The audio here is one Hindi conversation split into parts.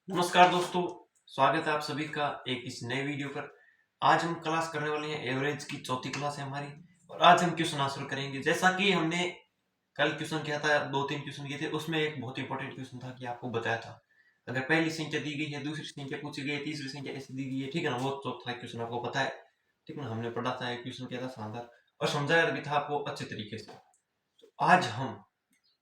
नमस्कार दोस्तों, स्वागत है आप सभी का एक इस नए वीडियो पर। आज हम क्लास करने वाले हैं एवरेज की, चौथी क्लास है हमारी। और आज हम क्वेश्चन आंसर करेंगे। जैसा कि हमने कल क्वेश्चन किया था, 2-3 क्वेश्चन किए थे, उसमें एक बहुत इंपॉर्टेंट क्वेश्चन था कि आपको बताया था अगर पहली संख्या दी गई है, दूसरी संख्या पूछी गई है, तीसरी संख्या ऐसी दी गई है, ठीक है ना। वो चौथा क्वेश्चन आपको पता है, ठीक है ना। हमने पढ़ा था, एक क्वेश्चन किया था शानदार और समझाया भी था आपको अच्छे तरीके से। तो आज हम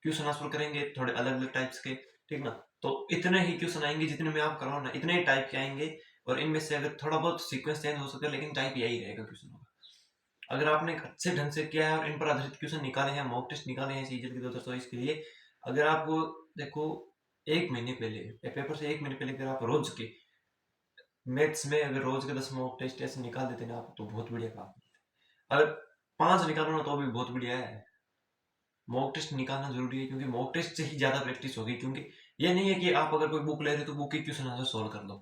क्वेश्चन आंसर करेंगे थोड़े अलग अलग टाइप्स के, ठीक ना। तो इतने ही क्वेश्चन आएंगे जितने में आप करो ना, इतने ही टाइप के आएंगे। और इनमें से अगर थोड़ा बहुत सीक्वेंस चेंज हो सकता है, लेकिन टाइप यही रहेगा क्वेश्चन होगा। अगर आपने अच्छे ढंग से किया है और इन पर आधारित क्वेश्चन निकाले हैं, मॉक टेस्ट निकाले हैं सीजन के 2024 के लिए, अगर आप देखो एक महीने पहले या पेपर से एक महीने पहले अगर आप रोज के मैथ्स में अगर रोज के 10 मॉक टेस्ट ऐसे निकाल देते ना आप, तो बहुत बढ़िया काम। अगर 5 निकालो ना तो भी बहुत बढ़िया है। मॉक टेस्ट निकालना जरूरी है, क्योंकि मॉक टेस्ट से ही ज्यादा प्रैक्टिस होगी। क्योंकि ये नहीं है कि आप अगर कोई बुक ले रहे हो तो बुक के क्वेश्चन आंसर सोल्व कर दो।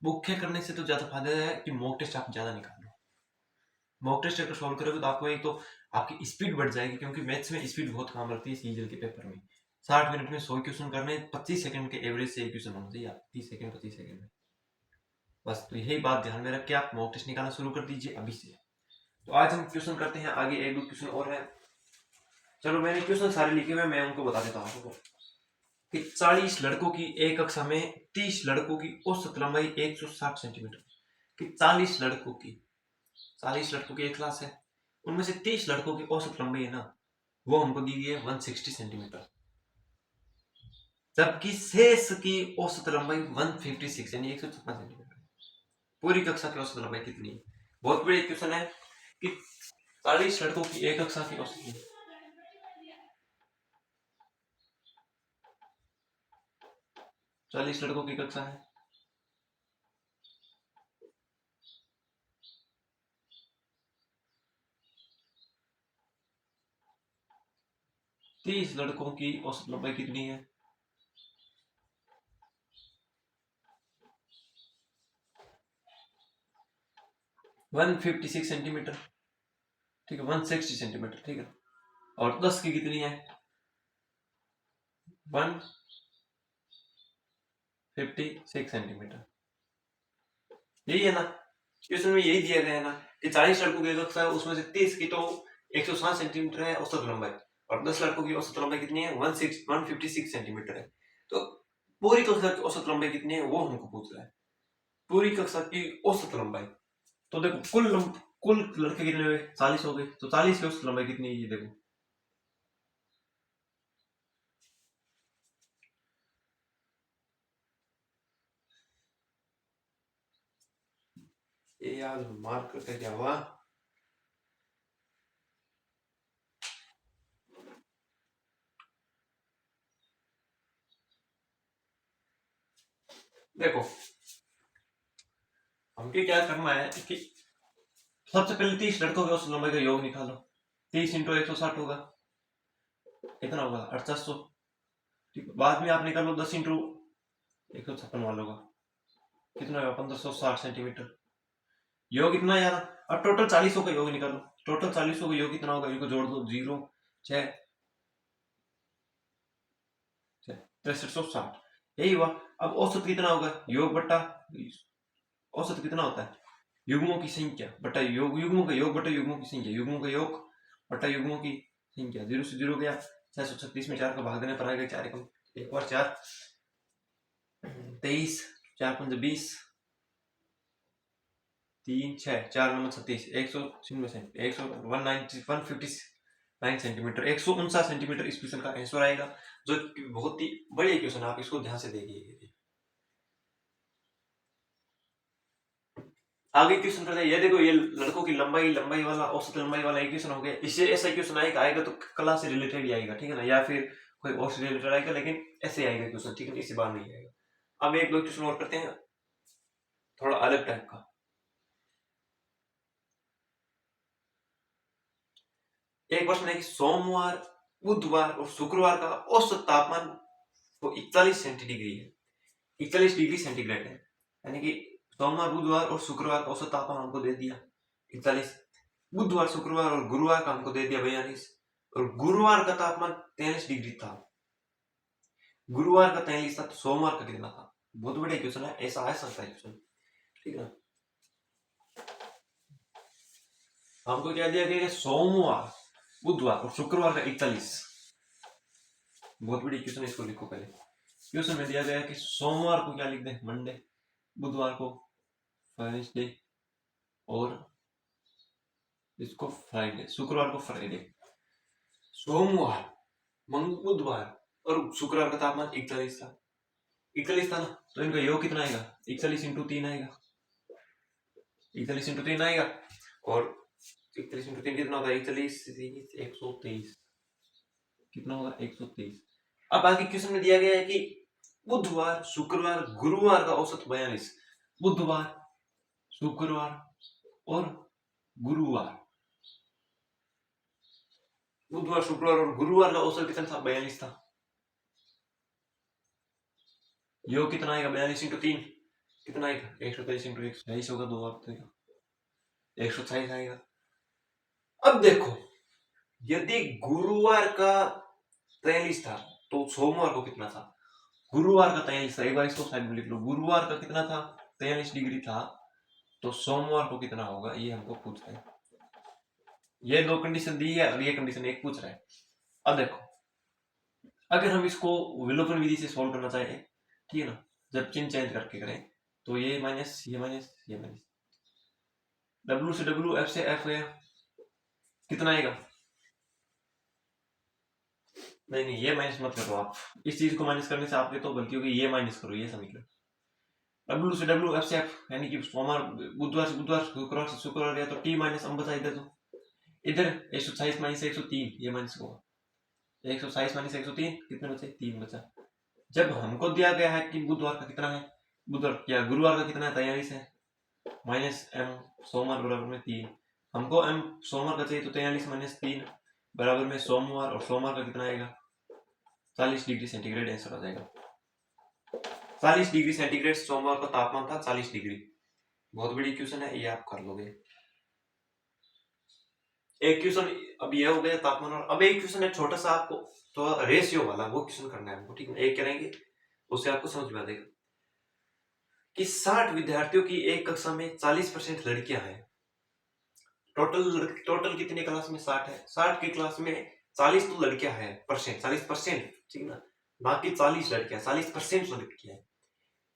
बुक के करने से तो ज्यादा फायदा है कि मॉक टेस्ट आप ज्यादा निकाल लो। मॉक टेस्ट अगर सोल्व करोगे तो आपको एक तो आपकी स्पीड बढ़ जाएगी, क्योंकि मैथ्स में स्पीड बहुत काम लगती है। सीजीएल के पेपर में 60 मिनट में 100 क्वेश्चन करने, 25 सेकंड के एवरेज से एक क्वेश्चन होना चाहिए, 30 सेकंड 25 सेकंड में। बस तो यही बात ध्यान में रख के आप मॉक टेस्ट निकालना शुरू कर दीजिए अभी से। तो आज हम क्वेश्चन करते हैं आगे, एक दो क्वेश्चन और है। चलो मैंने क्वेश्चन सारे लिखे हुए, मैं उनको बता देता हूँ आपको कि 40 लड़कों की एक कक्षा में 30 लड़कों की औसत लंबाई 160 सेंटीमीटर। कि 40 लड़कों की एक क्लास है, उनमें से 30 लड़कों की औसत लंबाई है ना, वो हमको दी गई है 160 सेंटीमीटर। जबकि शेष की औसत लंबाई 156 यानी 156 सेंटीमीटर। पूरी कक्षा की औसत लंबाई कितनी है? बहुत बड़ी क्वेश्चन है कि 40 लड़कों की एक कक्षा की औसत 40 लड़कों की कक्षा है, तीस लड़कों की औसत लंबाई कितनी है? 156 सेंटीमीटर, ठीक है। 160 सेंटीमीटर, ठीक है। और 10 की कितनी है? 156 सेंटीमीटर। यही है ना, क्वेश्चन में यही दिया गया है ना कि 40 लड़कों की कक्षा है, उसमें से 30 की तो 160 सेंटीमीटर है औसत लंबाई, और 10 लड़कों की औसत लंबाई कितनी है? 156 सेंटीमीटर है। तो पूरी कक्षा की औसत लंबाई कितनी है वो हमको पूछ रहा है, पूरी कक्षा की औसत लंबाई। तो देखो कुल लड़के कितने हुए? 40 हो गए, तो 40 की औसत लंबाई कितनी है ये देखो। ये यार मार्क करके क्या हुआ? देखो हमको क्या करना है कि सबसे पहले 30 लड़कों के औसत लंबाई का योग निकालो। 30 इंटू 160 होगा, कितना होगा? 4800। ठीक है, बाद में आप निकालो 10 इंटू 156 वालों का, कितना होगा? 1560 सेंटीमीटर। योग इतना यार। अब टोटल 40 का योग निकालो, टोटल 40 का योग कितना होगा? इनको जोड़ दो, 0 6 6360, यही हुआ। अब औसत कितना होगा? योग बट्टा औसत कितना होता है? युग्मों की संख्या बटा योग, युग्मों का योग बटा युग्मों की संख्या, युग्मों का योग बटा युग्मों की संख्या। 0 से 0 गया, 636 में 4 का भाग देने पर आएगा 4 एकम, एक बार 4 23, 4 5 20, 3 6 4 9 36, 159 सेंटीमीटर, 159 सेंटीमीटर इस क्वेश्चन का आंसर आएगा, जो बहुत ही बड़े क्वेश्चन, आप इसको ध्यान से देखिए। आगे क्वेश्चन करते हैं, ये देखो, ये लड़कों की लंबाई वाला, औसत लंबाई वाला एक क्वेश्चन हो गया। इससे ऐसा क्वेश्चन आएगा तो कला से रिलेटेड ही आएगा, ठीक है ना, या फिर कोई और से रिलेटेड आएगा, लेकिन ऐसे आएगा क्वेश्चन, ठीक है, इसी बार नहीं आएगा। अब एक दो क्वेश्चन और करते हैं, थोड़ा अलग टाइप का। एक प्रश्न है कि सोमवार, बुधवार और शुक्रवार का औसत तापमान तो 41 सेंटीग्रेड है, 41 डिग्री सेंटीग्रेड है। यानी कि सोमवार, बुधवार और शुक्रवार का औसत तापमान हमको दे दिया 41, बुधवार, शुक्रवार और गुरुवार का हमको दे दिया 42, और गुरुवार का तापमान 43 डिग्री था। गुरुवार का 43 था, तो सोमवार का कितना था? बहुत बढ़िया क्वेश्चन है, ऐसा आ सकता है क्वेश्चन, ठीक है ना। हमको क्या दिया गया है, सोमवार, बुधवार और शुक्रवार का 41। बहुत बड़ी क्वेश्चन है, इसको लिखो पहले। क्वेश्चन में दिया गया है कि सोमवार को क्या लिख दें, मंडे, बुधवार को थर्सडे और इसको फ्राइडे, शुक्रवार को फ्राइडे। सोमवार, बुधवार और शुक्रवार का तापमान 41 था, 41 था ना, तो इनका योग कितना आएगा, 41 इंटू 3 आएगा, 41 इंटू 3 आएगा, और 41 इंटू 3 कितना होगा, 41 123, कितना होगा 123। अब बाकी क्वेश्चन में दिया गया है कि बुधवार, शुक्रवार, गुरुवार का औसत 42, बुधवार, शुक्रवार और गुरुवार, बुधवार, शुक्रवार और गुरुवार का औसत कितना था, 42 था। योग कितना आएगा, 42 इंटू 3 कितना आएगा, 123 इंटू 123 होगा, 2 बार तो 128 आएगा। अब देखो, यदि गुरुवार का 43 था तो सोमवार को कितना था, गुरुवार का 43 था, एक बार इसको साइड में लिख लो, गुरुवार का कितना था, 43 डिग्री था, तो सोमवार को कितना होगा, ये हमको पूछ रहा है। ये दो कंडीशन दी है और ये कंडीशन एक पूछ रहा है। अब देखो, अगर हम इसको विलोपन विधि से सॉल्व करना चाहें, ठीक है ना, जब चिन्ह चेंज करके करें, तो ये माइनस, ये माइनस, ये माइनस, डब्ल्यू से डब्ल्यू, एफ से एफ गया, कितना आएगा, नहीं नहीं, ये माइनस मत करो आप, इस चीज को माइनस करने से आपके तो गलती होगी, ये माइनस करो, ये समीकरण, डब्ल्यू से डब्ल्यू, एफ से एफ, यानी कि सोमवार, बुधवार से बुधवार, शुक्रवार से शुक्रवार गया, तो टी माइनस हम बचा इधर, तो इधर 128 माइनस 103, ये माइनस होगा, 127 माइनस 103 कितने बचे, 3 बचा। जब हमको दिया गया है कि बुधवार का कितना है, बुधवार या गुरुवार का कितना है, 43 है, माइनस एम सोमवार बराबर में 3, हमको एम सोमवार का चाहिए, तो 43 माइनस 3 बराबर में सोमवार, और सोमवार का कितना आएगा, 40 डिग्री सेंटीग्रेड आंसर आ जाएगा। 40 डिग्री सेंटीग्रेड सोमवार का तापमान था, 40 डिग्री। बहुत बड़ी क्वेश्चन है, ये आप कर लोगे। एक क्वेश्चन अब ये हो गया तापमान, और अब एक क्वेश्चन है छोटा सा, आपको तो रेशियो वाला वो क्वेश्चन करना है आपको, ठीक है, एक करेंगे उससे आपको समझ में आ जाएगा कि 60 विद्यार्थियों की एक कक्षा में 40% लड़कियां हैं। टोटल कितने क्लास में, 60 है, 60 की क्लास में 40 तो लड़कियां हैं, परसेंट 40%, ठीक है ना, बाकी 40 लड़कियां, 40% लड़कियां हैं।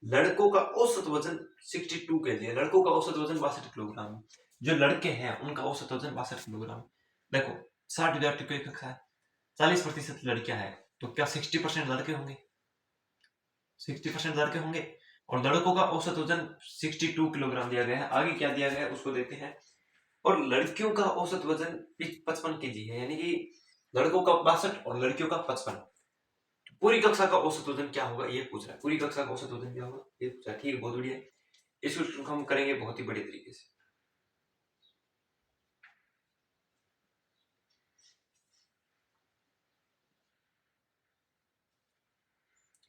लड़कों का औसत वजन 62 kg है, लड़कों का औसत वजन 62 किलोग्राम है। जो लड़के हैं उनका औसत वजन 62 किलोग्राम। देखो, 60 विद्यार्थियों की कक्षा है, 40% लड़कियां हैं, तो क्या 60% लड़के होंगे, 60% लड़के होंगे, और लड़कों का औसत वजन 62 किलोग्राम दिया गया है। आगे क्या दिया गया है उसको देखते हैं। और लड़कियों का औसत वजन 55 kg है, यानी कि लड़कों का 62 और लड़कियों का 55। पूरी कक्षा का औसत वजन क्या होगा ये पूछ रहा है, पूरी कक्षा का औसत वजन क्या होगा ये पूछ रहा है, ठीक है, बहुत बढ़िया। इसको हम करेंगे बहुत ही बड़े तरीके से।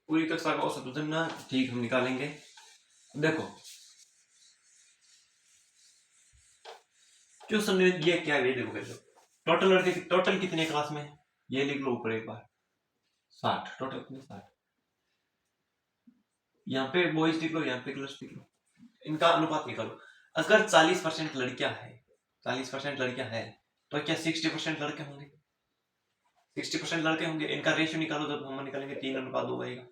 पूरी कक्षा का औसत वजन ना, ठीक, हम निकालेंगे। देखो क्वेश्चन में ये क्या है, ये देखो पहले, टोटल लड़के, टोटल कितने क्लास में, ये लिख लो ऊपर एक बार, 60, टोटल कितने, 60। यहाँ पे बॉयज लिख लो, यहाँ पे गर्ल्स लिख लो, इनका अनुपात निकालो। अगर 40% लड़कियां है, 40% लड़कियां है, तो क्या 60% लड़के होंगे, 60% लड़के होंगे, इनका रेशियो निकालो, जब हम निकालेंगे 3:2 आएगा,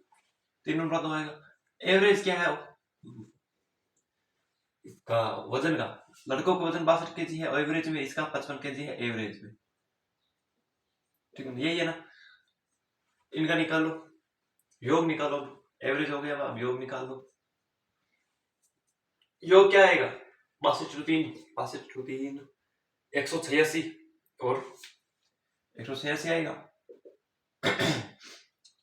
3:2 आएगा। एवरेज क्या है इसका वजन का, लड़कों का वजन 62 kg है, एवरेज में इसका 55 kg है, एवरेज में, ठीक है, यही है ना। इनका निकालो, योग निकालो, एवरेज हो गया, अब योग निकाल लो। योग क्या आएगा, 62 3 186 और 186 आएगा।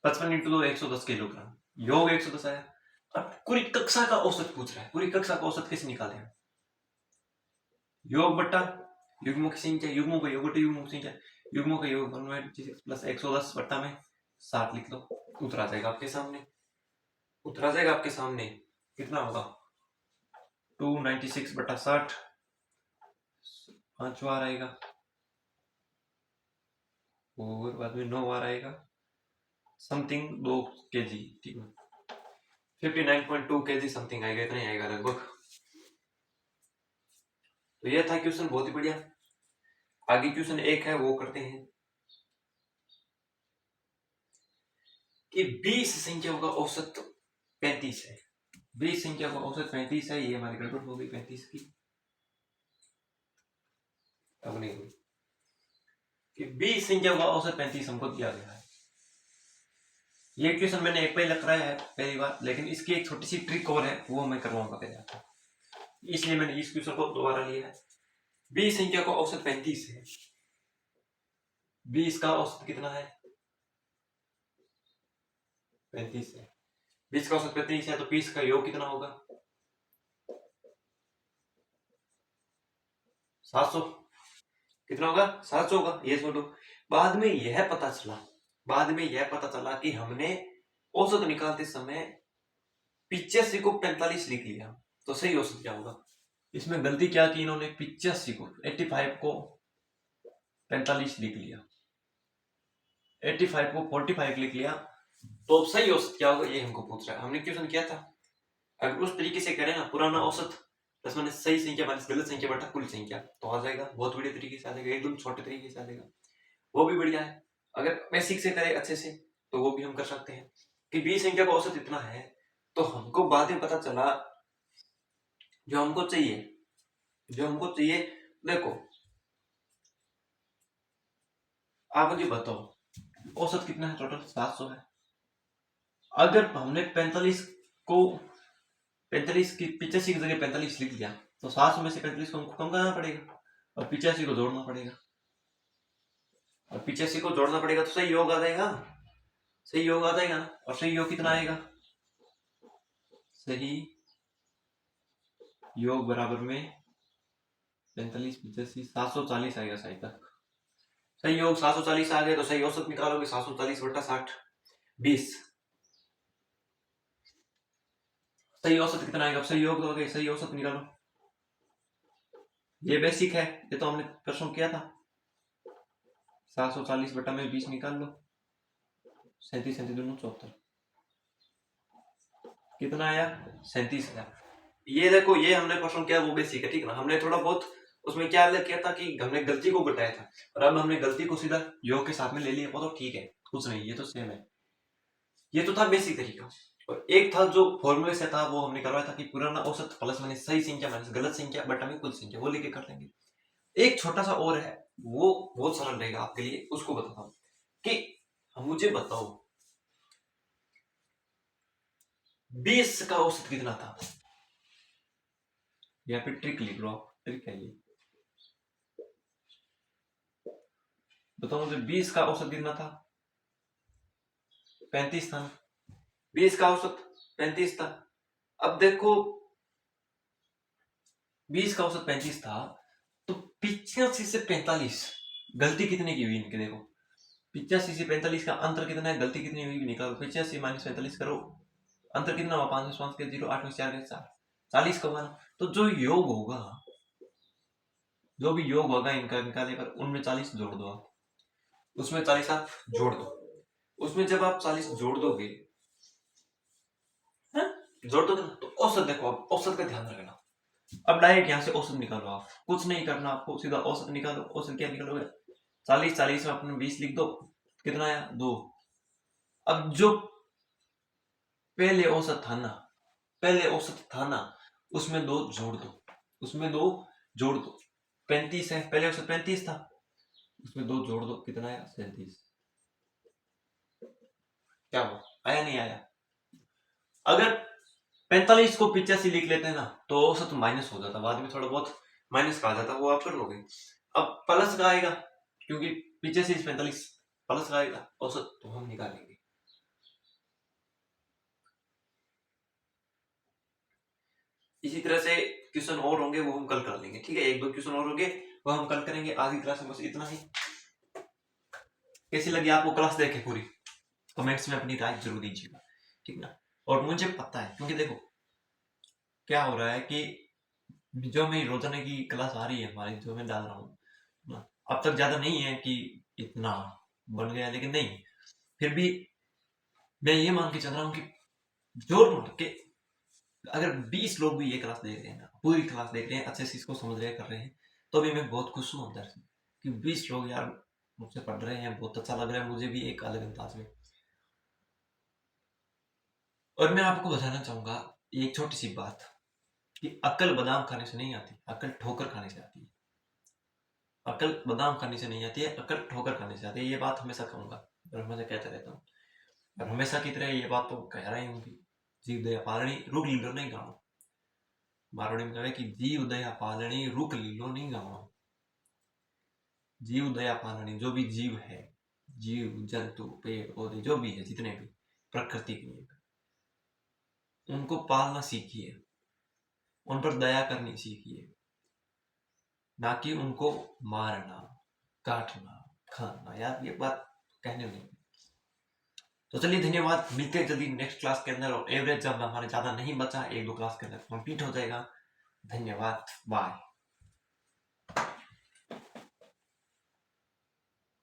55 इंटू 2 110 किलोग्राम, योग 110 आया। अब पूरी कक्षा का औसत पूछ रहा है, पूरी कक्षा का औसत कैसे निकाले, योग बट्टा युग्मों की संख्या, युग्मों का योग बट्टा युग्मों की संख्या, युग्मों का योग प्लस 110 बट्टा में 60 लिख लो, उत्तर आ जाएगा आपके सामने, उत्तर आ जाएगा आपके सामने, कितना होगा 296 बट्टा 60, 5 बार आएगा, और बाद में 9 बार आएगा, समथिंग 2 kg, ठीक है। 59.2 kg समथिंग आएगा, इतना ही आएगा लगभग। तो ये था क्वेश्चन, बहुत ही बढ़िया। आगे क्वेश्चन एक है, वो करते हैं कि 20 संख्याओं का औसत 35 है। 20 संख्या का औसत 35 है। ये हमारी गड़बड़ हो गई 35 की, अब नहीं हुई कि 20 संख्याओं का औसत 35 हमको दिया गया है। ये क्वेश्चन मैंने एक पे लिख रहा है पहली बार, लेकिन इसकी एक छोटी सी ट्रिक और है, वो मैं करवाऊंगा पहले आपको, इसलिए मैंने इस क्वेश्चन को दोबारा लिया है। 20 संख्या का औसत 35 है। 20 का औसत कितना है? 35 है। 20 का औसत 35 है, तो 20 का योग कितना होगा? 700। कितना होगा? 700 होगा। ये छोड़ो, बाद में यह पता चला कि हमने औसत निकालते समय 85 को 45 लिख लिया, तो सही औसत क्या होगा? इसमें गलती क्या की इन्होंने? 85 को 85 को 45 लिख लिया, 85 को 45 लिख लिया, तो अब सही औसत क्या होगा ये हमको पूछ रहा है। हमने क्वेश्चन किया था, अगर उस तरीके से करें ना, पुराना औसत प्लस माइनस सही संख्या माइनस गलत संख्या बटा कुल संख्या, तो आ जाएगा, बहुत बढ़िया तरीके से आ जाएगा, एकदम छोटे तरीके से आ जाएगा, वो भी बढ़िया है। अगर बेसिक से करें अच्छे से, तो वो भी हम कर सकते हैं कि 20 संख्या का औसत इतना है, तो हमको बाद में पता चला जो हमको चाहिए। देखो, आप मुझे बताओ औसत कितना है? टोटल 700 है। अगर हमने 45 की 85 की जगह 45 लिख दिया, तो 700 में से 45 को हमको कम करना पड़ेगा और 85 को जोड़ना पड़ेगा, और 85 को जोड़ना पड़ेगा, तो सही योग आ जाएगा। सही योग आ जाएगा ना। और सही योग कितना आएगा? सही योग बराबर में 45 85 740 आएगा सही तक। सही योग 740 आ गया, तो सही औसत निकालोगे 740 बटा 60 20। सही औसत कितना आएगा? सही योग दोगे, सही औसत निकालो। ये बेसिक है, ये तो हमने प्रश्न किया था। 740 बटा में 20 निकाल लो, 37 37 दूनी 74, कितना आया? 37,000। ये देखो, ये हमने प्रश्न किया वो बेसिक है, ठीक है ना। हमने थोड़ा बहुत उसमें क्या अलग किया था कि हमने गलती को घटाया था, और अब हमने गलती को सीधा योग के साथ में ले लिया, वो तो ठीक है, कुछ नहीं, ये तो सेम है। ये तो था बेसिक तरीका। और एक था जो फॉर्मूले से था, वो हमने करवाया था कि पुराना औसत प्लस माइनस सही संख्या माइनस गलत संख्या बटा में कुल संख्या, वो लेके कर लेंगे। एक छोटा सा और है, वो बहुत सरल रहेगा आपके लिए, उसको बताता हूँ कि मुझे बताओ 20 का औसत कितना था? या फिर ट्रिक लिख लो आप, ट्रिक है ये। बताओ मुझे 20 का औसत कितना था? 35 था। 20 का औसत 35 था। अब देखो 20 का औसत 35 था, तो 85 से 45 गलती कितने की हुई इनके? देखो 85 से 45 का अंतर कितना है, गलती कितनी हुई निकालो। 85 माइनस 45 करो, अंतर कितना हुआ? 5 5 के 0, 8 में 4 के 4, 40 का मान। तो जो योग होगा, जो भी योग होगा इनका निकालने पर, उनमें 40 जोड़ दो आप, उसमें 40 आप जोड़ दो। उसमें जब आप 40 जोड़ दोगे, जोड़ दोगे ना, तो औसत देखो, आप औसत का ध्यान रखना। अब डायरेक्ट यहाँ से औसत निकालो, आप कुछ नहीं करना, आपको सीधा औसत निकालो। औसत क्या निकालोगे? 40 40 में अपने 20 लिख दो, कितना आया? 2। अब जो पहले औसत था ना, उसमें 2 जोड़ दो, उसमें 2 जोड़ दो। 35 है, पहले औसत 35 था, उसमें 2 जोड़ दो, कितना आया? 37। क्या हुआ? आया नहीं आया? अगर 45 को 85 लिख लेते हैं ना, तो औसत माइनस हो जाता, बाद में थोड़ा बहुत माइनस का आ जाता, वो आप कर लोगे। अब प्लस का आएगा, क्योंकि 85 से 45 प्लस का आएगा औसत, तो हम निकालेंगे। इसी तरह से क्वेश्चन और होंगे, वो हम कल कर लेंगे, ठीक है। एक दो क्वेश्चन और होंगे, वो हम कल करेंगे। आज की क्लास में बस इतना ही। कैसी लगी आपको क्लास देखे पूरी? कमेंट्स में अपनी राय जरूर दीजिएगा, ठीक ना। और मुझे पता है, क्योंकि देखो क्या हो रहा है कि जो मेरी रोजाना की क्लास आ रही है हमारी, जो मैं डाल रहा हूँ, अब तक ज्यादा नहीं है कि इतना बन गया, लेकिन नहीं, फिर भी मैं ये मान के चल रहा हूँ कि जोर मार के, अगर 20 लोग भी ये क्लास देख रहे हैं ना, पूरी क्लास देख रहे हैं, अच्छे से इसको समझ रहे कर रहे हैं, तो भी मैं बहुत खुश हूँ अंदर से कि 20 लोग यार मुझसे पढ़ रहे हैं, बहुत अच्छा लग रहा है मुझे भी एक अलग अंदाज में। और मैं आपको बताना चाहूंगा एक छोटी सी बात कि अक्ल बादाम खाने से नहीं आती, अक्ल ठोकर खाने से आती है। अक्ल बादाम खाने से नहीं आती है, अक्ल ठोकर खाने से आती है। ये बात हमेशा कहूंगा और हमेशा कहता रहता हूँ, और हमेशा की तरह ये बात तो कह रहा ही हूँ कि जीव दया पालनी रुक लीलो नहीं गाँव। मारवाड़ी में कहे कि जीव दया पालनी रुक लीलो नहीं गाँव। जीव दया पालनी, जो भी जीव है, जीव जंतु पेड़ पौधे जो भी है, जितने भी प्रकृति के नियम, उनको पालना सीखिए, उन पर दया करनी सीखिए, ना कि उनको मारना काटना खाना। यार ये बात कहने में, तो चलिए धन्यवाद, मिलते हैं जल्दी नेक्स्ट क्लास के अंदर। और एवरेज जब हमारे ज्यादा नहीं बचा, 1-2 क्लास के अंदर कंप्लीट हो जाएगा। धन्यवाद, बाय।